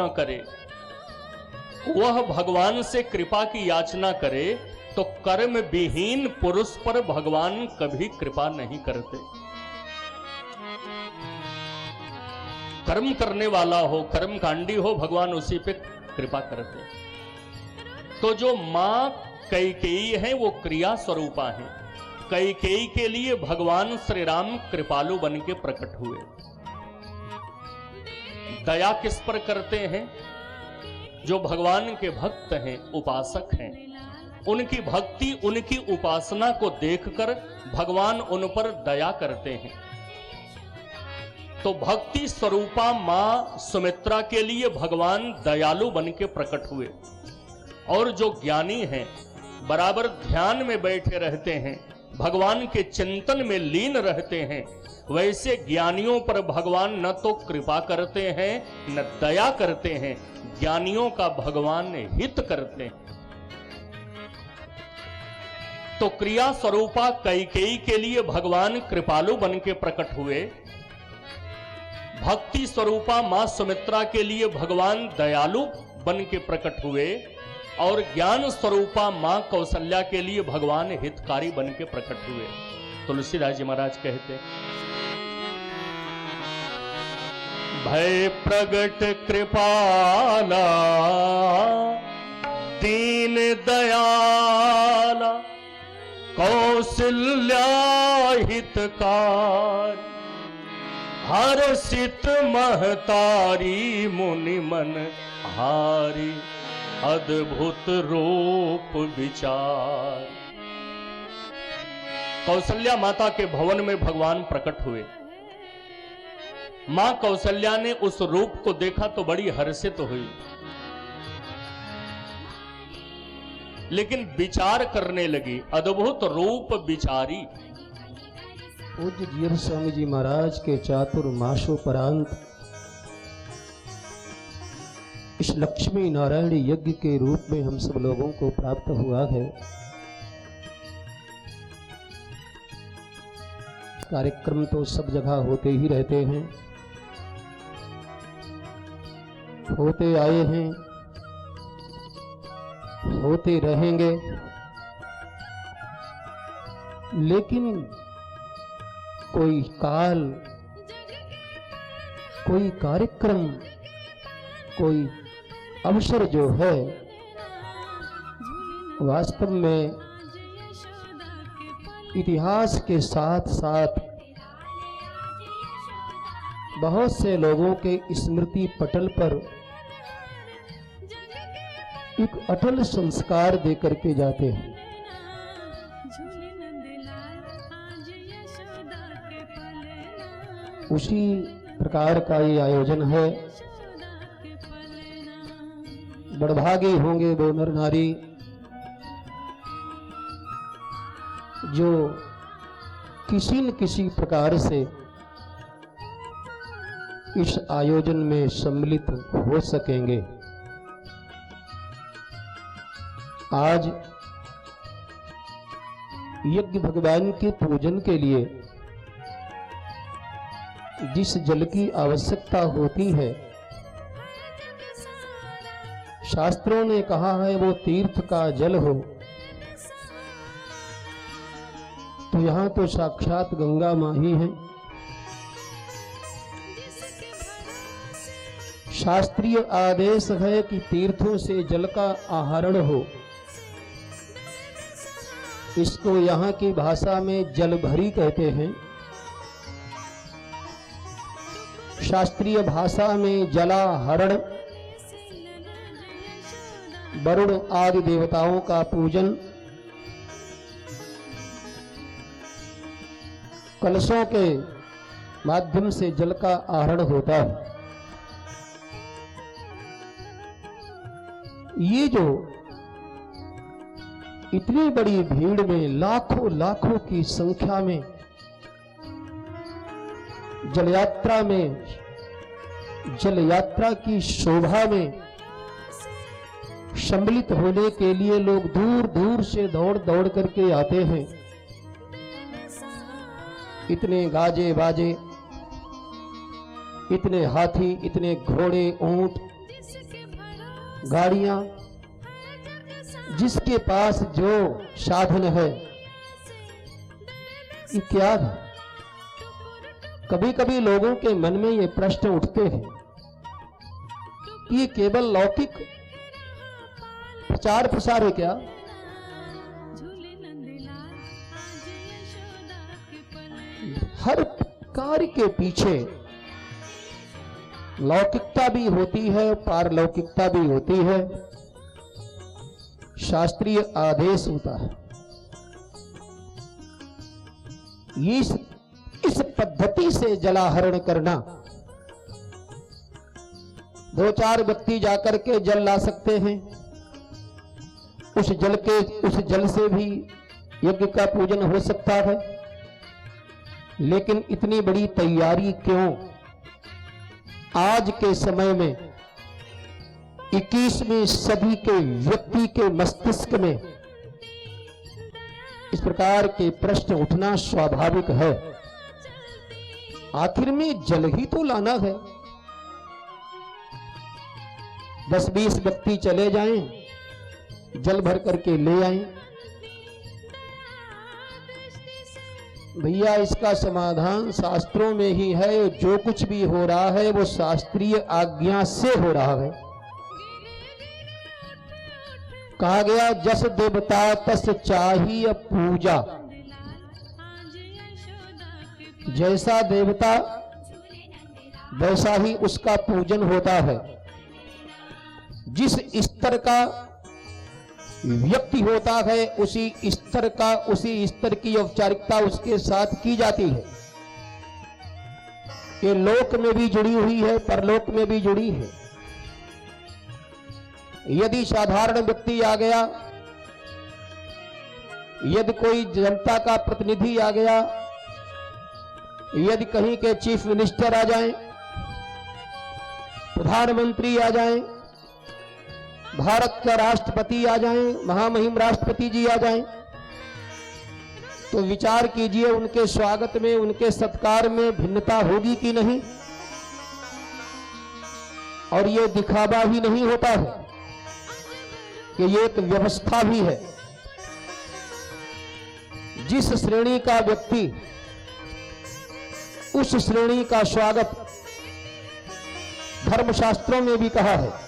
न करे, वह भगवान से कृपा की याचना करे, तो कर्म विहीन पुरुष पर भगवान कभी कृपा नहीं करते। कर्म करने वाला हो, कर्मकांडी हो, भगवान उसी पे कृपा करते। तो जो मां कैकेयी है वो क्रिया स्वरूपा है। कैकेयी के लिए भगवान श्री राम कृपालु बन के प्रकट हुए। दया किस पर करते हैं? जो भगवान के भक्त हैं, उपासक हैं, उनकी भक्ति, उनकी उपासना को देखकर भगवान उन पर दया करते हैं। तो भक्ति स्वरूपा मां सुमित्रा के लिए भगवान दयालु बन के प्रकट हुए। और जो ज्ञानी हैं, बराबर ध्यान में बैठे रहते हैं, भगवान के चिंतन में लीन रहते हैं, वैसे ज्ञानियों पर भगवान न तो कृपा करते हैं न दया करते हैं, ज्ञानियों का भगवान हित करते हैं। तो क्रिया स्वरूपा कैकेयी के लिए भगवान कृपालु बन के प्रकट हुए। भक्ति स्वरूपा मां सुमित्रा के लिए भगवान दयालु बन के प्रकट हुए। और ज्ञान स्वरूपा मां कौशल्या के लिए भगवान हितकारी बन के प्रकट हुए। तुलसीदास जी महाराज कहते, भय प्रगट कृपाला दीन दयाला कौशल्या हितकार हर्षित महतारी मुनि मन हारी अद्भुत रूप विचार। कौशल्या माता के भवन में भगवान प्रकट हुए। मां कौशल्या ने उस रूप को देखा तो बड़ी हर्षित हुई, लेकिन विचार करने लगी। अद्भुत रूप विचारी। पूज्य जीर स्वामी जी महाराज के चातुर्मासोपरांत इस लक्ष्मी नारायण यज्ञ के रूप में हम सब लोगों को प्राप्त हुआ है। कार्यक्रम तो सब जगह होते ही रहते हैं, होते आए हैं, होते रहेंगे, लेकिन कोई काल, कोई कार्यक्रम, कोई अवसर जो है, वास्तव में इतिहास के साथ साथ बहुत से लोगों के स्मृति पटल पर एक अटल संस्कार दे करके जाते हैं। उसी प्रकार का ये आयोजन है। बड़भागी होंगे वो नर नारी जो किसी न किसी प्रकार से इस आयोजन में सम्मिलित हो सकेंगे। आज यज्ञ भगवान के पूजन के लिए जिस जल की आवश्यकता होती है, शास्त्रों ने कहा है वो तीर्थ का जल हो, तो यहाँ तो साक्षात गंगा माँ ही है। शास्त्रीय आदेश है कि तीर्थों से जल का आहरण हो। इसको यहाँ की भाषा में जल भरी कहते हैं। शास्त्रीय भाषा में जलाहरण, वरुण आदि देवताओं का पूजन, कलशों के माध्यम से जल का आहरण होता है। ये जो इतनी बड़ी भीड़ में लाखों लाखों की संख्या में जल यात्रा की शोभा में सम्मिलित होने के लिए लोग दूर दूर से दौड़ दौड़ करके आते हैं। इतने गाजे बाजे, इतने हाथी, इतने घोड़े, ऊंट, गाड़ियां, जिसके पास जो साधन है, ये क्या है? कभी कभी लोगों के मन में ये प्रश्न उठते हैं कि ये केवल लौकिक प्रचार प्रसार है क्या? हर कार्य के पीछे लौकिकता भी होती है, पारलौकिकता भी होती है, शास्त्रीय आदेश होता है। इस पद्धति से जलाहरण करना, दो चार व्यक्ति जाकर के जल ला सकते हैं, उस जल से भी यज्ञ का पूजन हो सकता है, लेकिन इतनी बड़ी तैयारी क्यों? आज के समय में 21वीं सदी के व्यक्ति के मस्तिष्क में इस प्रकार के प्रश्न उठना स्वाभाविक है। आखिर में जल ही तो लाना है। 10-20 व्यक्ति चले जाएं, जल भर करके ले आएं। भैया, इसका समाधान शास्त्रों में ही है। जो कुछ भी हो रहा है वो शास्त्रीय आज्ञा से हो रहा है। कहा गया, जस देवता तस चाहिए पूजा। जैसा देवता वैसा ही उसका पूजन होता है। जिस स्तर का व्यक्ति होता है उसी स्तर की औपचारिकता उसके साथ की जाती है। ये लोक में भी जुड़ी हुई है, परलोक में भी जुड़ी है। यदि साधारण व्यक्ति आ गया, यदि कोई जनता का प्रतिनिधि आ गया, यदि कहीं के चीफ मिनिस्टर आ जाएं, प्रधानमंत्री आ जाएं, भारत का राष्ट्रपति आ जाएं, महामहिम राष्ट्रपति जी आ जाएं, तो विचार कीजिए उनके स्वागत में, उनके सत्कार में भिन्नता होगी कि नहीं? और ये दिखावा ही नहीं होता है कि ये एक व्यवस्था भी है। जिस श्रेणी का व्यक्ति, उस श्रेणी का स्वागत धर्मशास्त्रों में भी कहा है।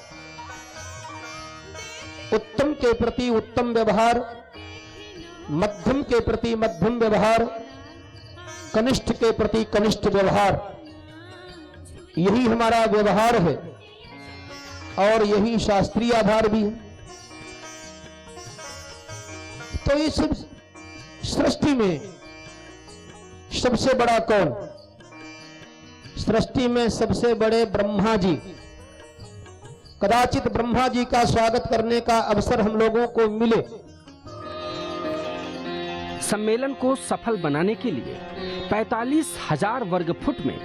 उत्तम के प्रति उत्तम व्यवहार, मध्यम के प्रति मध्यम व्यवहार, कनिष्ठ के प्रति कनिष्ठ व्यवहार, यही हमारा व्यवहार है और यही शास्त्रीय आधार भी है। तो इस सृष्टि में सबसे बड़ा कौन? सृष्टि में सबसे बड़े ब्रह्मा जी। कदाचित ब्रह्मा जी का स्वागत करने का अवसर हम लोगों को मिले। सम्मेलन को सफल बनाने के लिए 45,000 वर्ग फुट में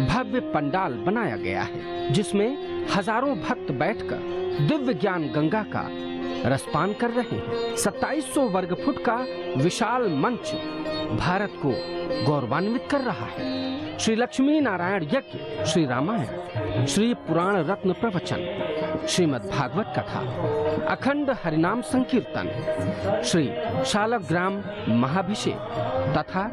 भव्य पंडाल बनाया गया है, जिसमें हजारों भक्त बैठकर दिव्य ज्ञान गंगा का रसपान कर रहे हैं। 2700 वर्ग फुट का विशाल मंच भारत को गौरवान्वित कर रहा है। श्री लक्ष्मी नारायण यज्ञ, श्री रामायण, श्री पुराण रत्न प्रवचन, श्रीमद् भागवत कथा, अखंड हरिनाम संकीर्तन, श्री शालग्राम महाभिषेक तथा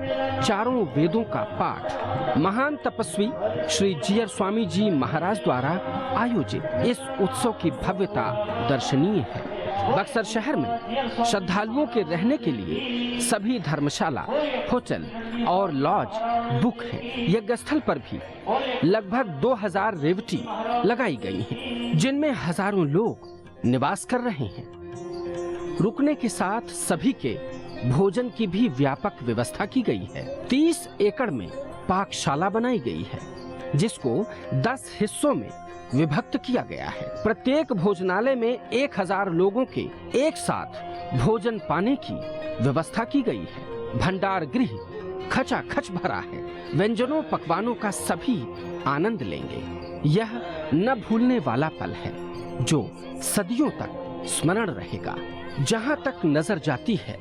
चारों वेदों का पाठ महान तपस्वी श्री जीयर स्वामी जी महाराज द्वारा आयोजित इस उत्सव की भव्यता दर्शनीय है। बक्सर शहर में श्रद्धालुओं के रहने के लिए सभी धर्मशाला, होटल और लॉज बुक हैं। यज्ञ स्थल पर भी लगभग 2000 रेवटी लगाई गई हैं, जिनमें हजारों लोग निवास कर रहे हैं। रुकने के साथ सभी के भोजन की भी व्यापक व्यवस्था की गई है। 30 एकड़ में पाकशाला बनाई गई है, जिसको 10 हिस्सों में विभक्त किया गया है। प्रत्येक भोजनालय में 1000 लोगों के एक साथ भोजन पाने की व्यवस्था की गई है। भंडार गृह खचाखच भरा है। व्यंजनों पकवानों का सभी आनंद लेंगे। यह न भूलने वाला पल है जो सदियों तक स्मरण रहेगा। जहाँ तक नजर जाती है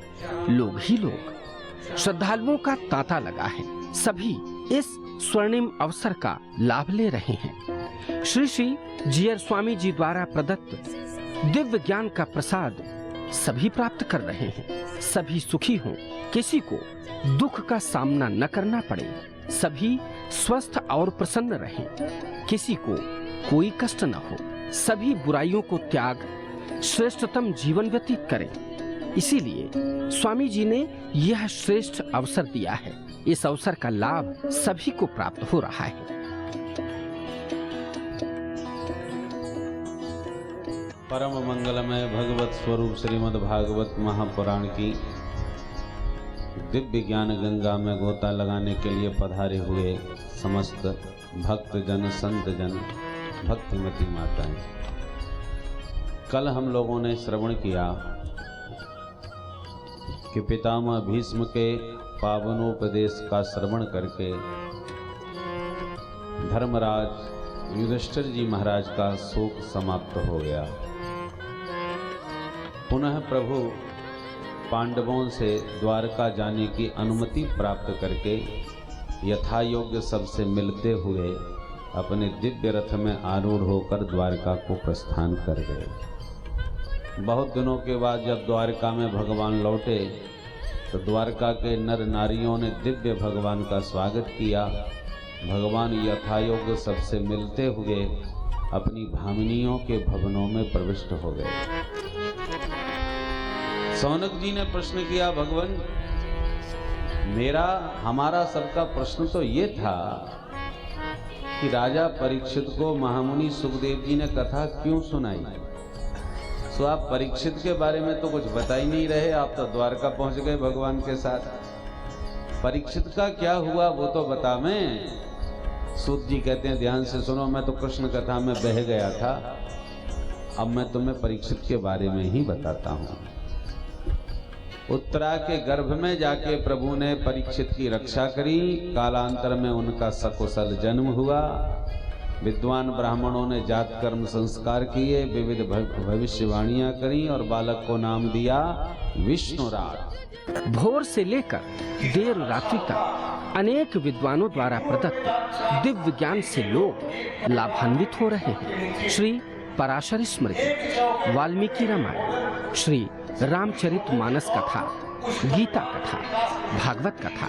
लोग ही लोग। श्रद्धालुओं का तांता लगा है। सभी इस स्वर्णिम अवसर का लाभ ले रहे हैं। श्री श्री जीयर स्वामी जी द्वारा प्रदत्त दिव्य ज्ञान का प्रसाद सभी प्राप्त कर रहे हैं। सभी सुखी हों, किसी को दुख का सामना न करना पड़े, सभी स्वस्थ और प्रसन्न रहें, किसी को कोई कष्ट न हो, सभी बुराइयों को त्याग श्रेष्ठतम जीवन व्यतीत करें। इसीलिए स्वामी जी ने यह श्रेष्ठ अवसर दिया है। इस अवसर का लाभ सभी को प्राप्त हो रहा है। परम मंगलमय भगवत स्वरूप श्रीमद् भागवत महापुराण की दिव्य ज्ञान गंगा में गोता लगाने के लिए पधारे हुए समस्त भक्त जन, संत जन, भक्तिमती माताएं, कल हम लोगों ने श्रवण किया कि पितामह भीष्म के पावनोपदेश का श्रवण करके धर्मराज युधिष्ठिर जी महाराज का शोक समाप्त हो गया। पुनः प्रभु पांडवों से द्वारका जाने की अनुमति प्राप्त करके यथायोग्य सबसे मिलते हुए अपने दिव्य रथ में आरूढ़ होकर द्वारका को प्रस्थान कर गए। बहुत दिनों के बाद जब द्वारका में भगवान लौटे तो द्वारका के नर नारियों ने दिव्य भगवान का स्वागत किया। भगवान यथायोग्य सबसे मिलते हुए अपनी भामिनियों के भवनों में प्रविष्ट हो गए। सौनक जी ने प्रश्न किया, भगवान हमारा सबका प्रश्न तो ये था कि राजा परीक्षित को महामुनि सुखदेव जी ने कथा क्यों सुनाई। सो आप परीक्षित के बारे में तो कुछ बता ही नहीं रहे, आप तो द्वारका पहुंच गए भगवान के साथ। परीक्षित का क्या हुआ वो तो बता। मैं सूत जी कहते हैं, ध्यान से सुनो, मैं तो कृष्ण कथा में बह गया था, अब मैं तुम्हें परीक्षित के बारे में ही बताता हूँ। उत्तरा के गर्भ में जाके प्रभु ने परीक्षित की रक्षा करी। कालांतर में उनका सकुशल जन्म हुआ। विद्वान ब्राह्मणों ने जात कर्म संस्कार किए, विविध भविष्यवाणियां करी और बालक को नाम दिया विष्णुराज। भोर से लेकर देर रात्रि तक अनेक विद्वानों द्वारा प्रदत्त दिव्य ज्ञान से लोग लाभान्वित हो रहे हैं। श्री पराशर स्मृति, वाल्मीकि रामायण, श्री रामचरितमानस कथा, गीता कथा, भागवत कथा,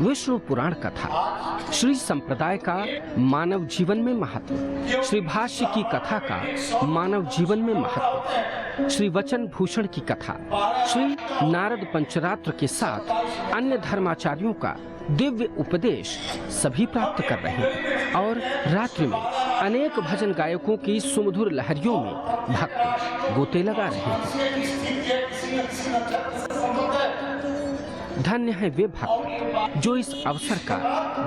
विष्णु पुराण कथा, श्री संप्रदाय का मानव जीवन में महत्व, श्री भाष्य की कथा का मानव जीवन में महत्व, श्री वचन भूषण की कथा, श्री नारद पंचरात्र के साथ अन्य धर्माचार्यों का दिव्य उपदेश सभी प्राप्त कर रहे हैं। और रात्रि में अनेक भजन गायकों की सुमधुर लहरियों में भक्त गोते लगा रहे हैं। धन्य है वे भक्त जो इस अवसर का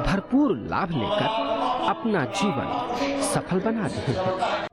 भरपूर लाभ लेकर अपना जीवन सफल बना रहे हैं।